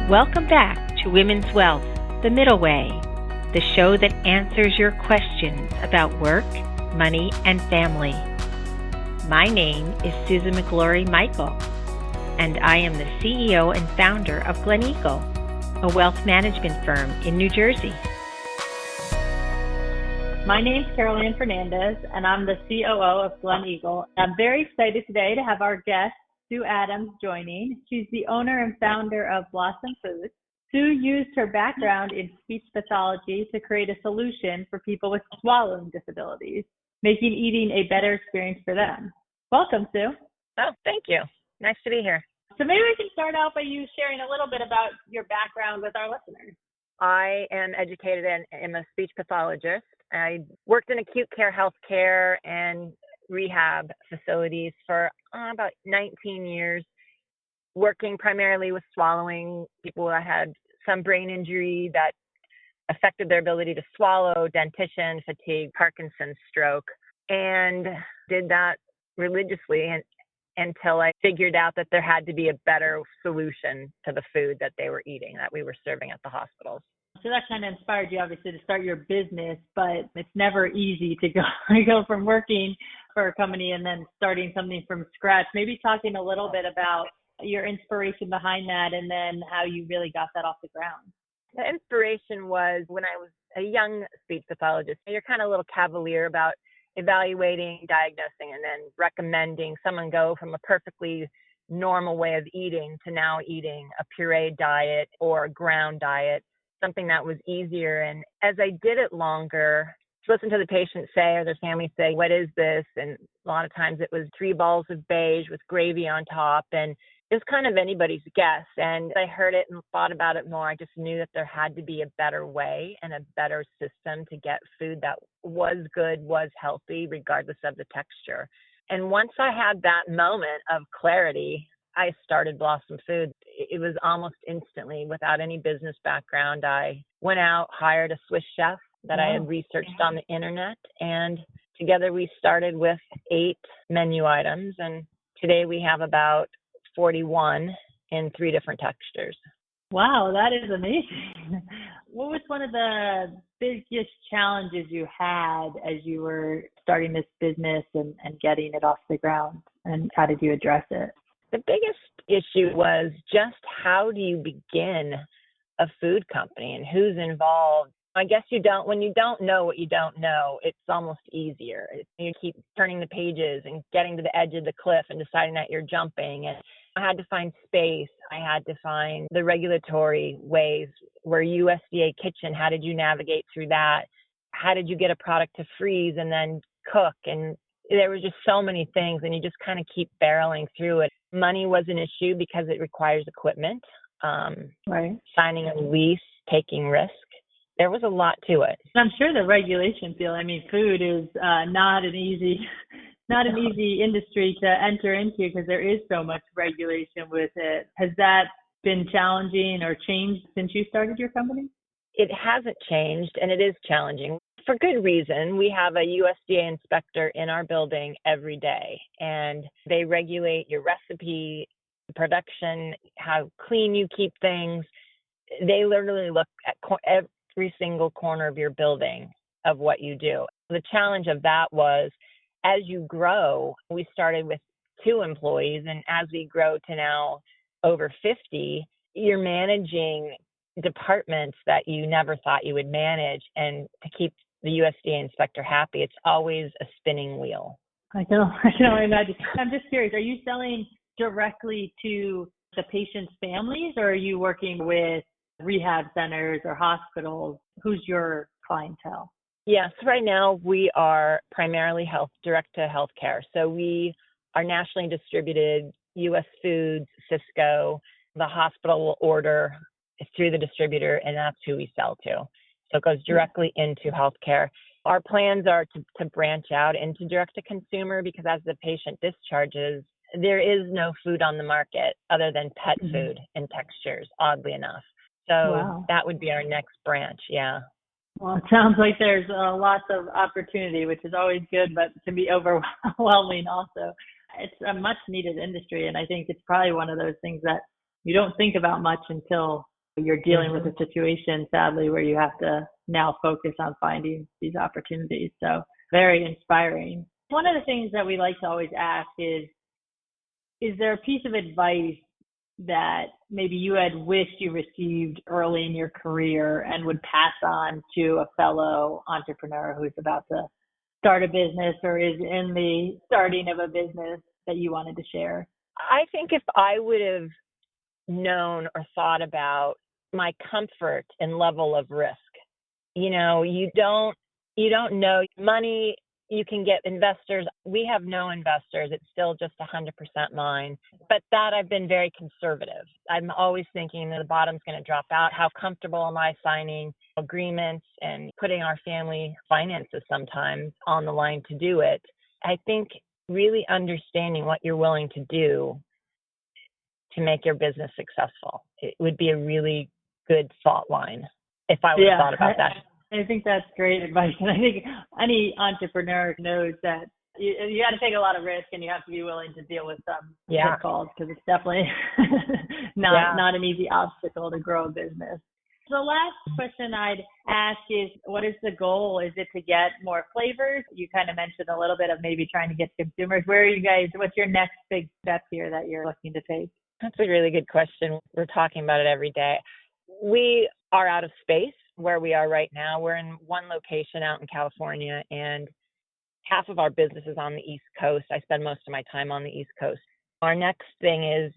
Welcome back to Women's Wealth, The Middle Way, the show that answers your questions about work, money, and family. My name is Susan McGlory Michael, and I am the CEO and founder of Glen Eagle, a wealth management firm in New Jersey. My name's Carol Ann Fernandez, and I'm the COO of Glen Eagle. I'm very excited today to have our guest, Sue Adams, joining. She's the owner and founder of Blossom Foods. Sue used her background in speech pathology to create a solution for people with swallowing disabilities, making eating a better experience for them. Welcome, Sue. Oh, thank you. Nice to be here. So maybe we can start out by you sharing a little bit about your background with our listeners. I am educated and am a speech pathologist. I worked in acute care, healthcare, and rehab facilities for about 19 years, working primarily with swallowing people that had some brain injury that affected their ability to swallow, dentition, fatigue, Parkinson's, stroke, and did that religiously until I figured out that there had to be a better solution to the food that they were eating, that we were serving at the hospitals. So that kind of inspired you, obviously, to start your business, but it's never easy to go from working for a company and then starting something from scratch. Maybe talking a little bit about your inspiration behind that and then how you really got that off the ground. The inspiration was when I was a young speech pathologist. You're kind of a little cavalier about evaluating, diagnosing, and then recommending someone go from a perfectly normal way of eating to now eating a pureed diet or a ground diet, something that was easier. And as I did it longer, to listen to the patient say or their family say, what is this? And a lot of times it was 3 balls of beige with gravy on top. And it was kind of anybody's guess. And I heard it and thought about it more. I just knew that there had to be a better way and a better system to get food that was good, was healthy, regardless of the texture. And once I had that moment of clarity, I started Blossom Foods. It was almost instantly, without any business background. I went out, hired a Swiss chef that I had researched on the internet, and together we started with 8 menu items, and today we have about 41 in 3 different textures. Wow, that is amazing. What was one of the biggest challenges you had as you were starting this business and getting it off the ground, and how did you address it? The biggest issue was just how do you begin a food company and who's involved? I guess when you don't know what you don't know, it's almost easier. You keep turning the pages and getting to the edge of the cliff and deciding that you're jumping. And I had to find space. I had to find the regulatory ways. Where USDA kitchen, how did you navigate through that? How did you get a product to freeze and then cook? And there were just so many things, and you just kind of keep barreling through it. Money was an issue because it requires equipment, signing a lease, taking risk. There was a lot to it. I'm sure the regulation field, food is not an easy industry to enter into because there is so much regulation with it. Has that been challenging or changed since you started your company? It hasn't changed, and it is challenging. For good reason. We have a USDA inspector in our building every day, and they regulate your recipe, production, how clean you keep things. They literally look at every single corner of your building of what you do. The challenge of that was, as you grow, we started with 2 employees, and as we grow to now over 50, you're managing departments that you never thought you would manage, and to keep the USDA inspector happy, it's always a spinning wheel. I can only imagine. I'm just curious, are you selling directly to the patients' families, or are you working with rehab centers or hospitals? Who's your clientele? Yes, right now we are primarily direct to healthcare. So we are nationally distributed, US Foods, Cisco. The hospital will order through the distributor, and that's who we sell to. So it goes directly into healthcare. Our plans are to branch out into direct-to-consumer because as the patient discharges, there is no food on the market other than pet food and textures, oddly enough. So That would be our next branch, yeah. Well, it sounds like there's lots of opportunity, which is always good, but can be overwhelming also. It's a much-needed industry, and I think it's probably one of those things that you don't think about much until you're dealing with a situation, sadly, where you have to now focus on finding these opportunities. So very inspiring. One of the things that we like to always ask is there a piece of advice that maybe you had wished you received early in your career and would pass on to a fellow entrepreneur who's about to start a business or is in the starting of a business that you wanted to share? I think if I would have known or thought about my comfort and level of risk, you don't know money. You can get investors. We have no investors. It's still just 100% mine. But that I've been very conservative. I'm always thinking that the bottom's going to drop out. How comfortable am I signing agreements and putting our family finances sometimes on the line to do it? I think really understanding what you're willing to do to make your business successful. It would be a really good thought line if I would have thought about that. I think that's great advice. And I think any entrepreneur knows that you got to take a lot of risk and you have to be willing to deal with some pitfalls because it's definitely not an easy obstacle to grow a business. So the last question I'd ask is, what is the goal? Is it to get more flavors? You kind of mentioned a little bit of maybe trying to get consumers. Where are you guys? What's your next big step here that you're looking to take? That's a really good question. We're talking about it every day. We are out of space where we are right now. We're in one location out in California, and half of our business is on the East Coast. I spend most of my time on the East Coast. Our next thing is,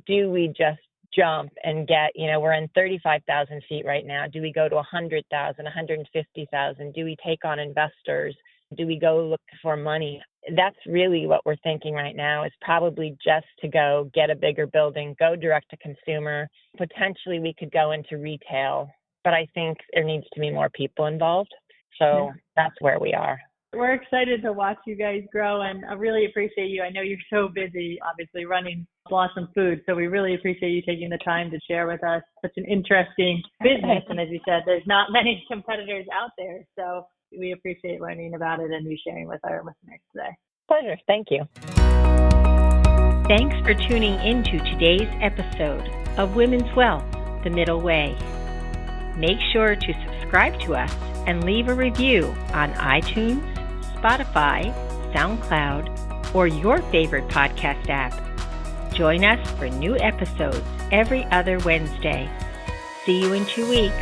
do we just jump and get, we're in 35,000 feet right now. Do we go to 100,000, 150,000? Do we take on investors? Do we go look for money? That's really what we're thinking right now, is probably just to go get a bigger building, go direct to consumer. Potentially we could go into retail, but I think there needs to be more people involved. So that's where we are. We're excited to watch you guys grow, and I really appreciate you. I know you're so busy, obviously, running Blossom Foods, so we really appreciate you taking the time to share with us such an interesting business. And as you said, there's not many competitors out there, so we appreciate learning about it and you sharing with our listeners today. Pleasure. Thank you. Thanks for tuning into today's episode of Women's Wealth, The Middle Way. Make sure to subscribe to us and leave a review on iTunes, Spotify, SoundCloud, or your favorite podcast app. Join us for new episodes every other Wednesday. See you in 2 weeks.